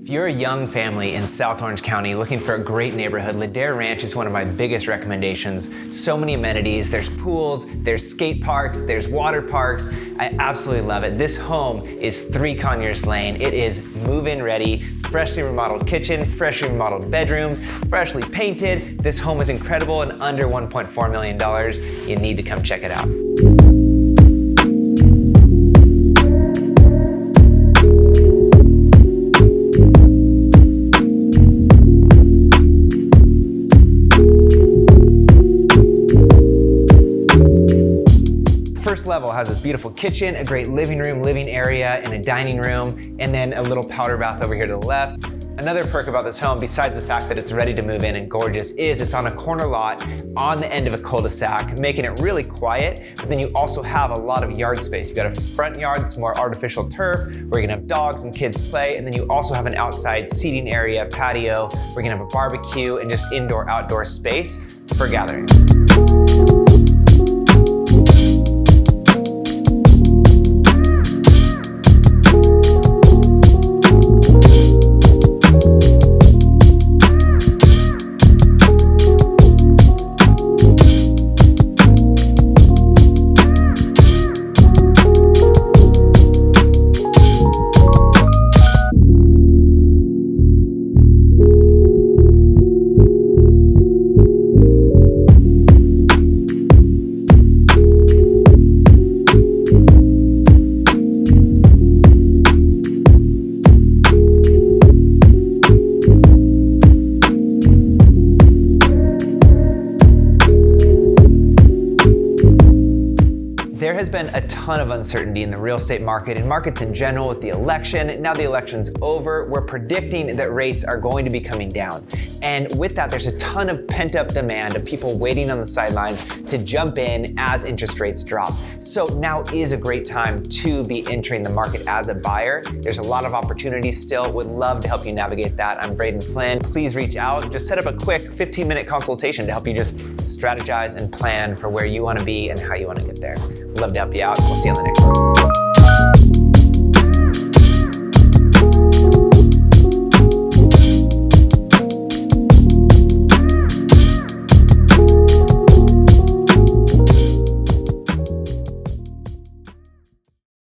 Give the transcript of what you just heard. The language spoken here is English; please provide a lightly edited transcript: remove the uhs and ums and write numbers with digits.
If you're a young family in South Orange County looking for a great neighborhood, Ladera Ranch is one of my biggest recommendations. So many amenities, there's pools, there's skate parks, there's water parks. I absolutely love it. This home is 3 Conyers Ln. It is move-in ready, freshly remodeled kitchen, freshly remodeled bedrooms, freshly painted. This home is incredible and under $1.4 million. You need to come check it out. First level has this beautiful kitchen, a great living room, living area, and a dining room, and then a little powder bath over here to the left. Another perk about this home, besides the fact that it's ready to move in and gorgeous, is it's on a corner lot on the end of a cul-de-sac, making it really quiet, but then you also have a lot of yard space. You've got a front yard that's more artificial turf, where you can have dogs and kids play, and then you also have an outside seating area, patio, where you can have a barbecue and just indoor-outdoor space for gathering. There has been a ton of uncertainty in the real estate market and markets in general with the election. Now the election's over, we're predicting that rates are going to be coming down. And with that, there's a ton of pent-up demand of people waiting on the sidelines to jump in as interest rates drop. So now is a great time to be entering the market as a buyer. There's a lot of opportunities still. Would love to help you navigate that. I'm Braden Flynn. Please reach out. Just set up a quick 15-minute consultation to help you just strategize and plan for where you want to be and how you want to get there. Love to help you out. We'll see you on the next one.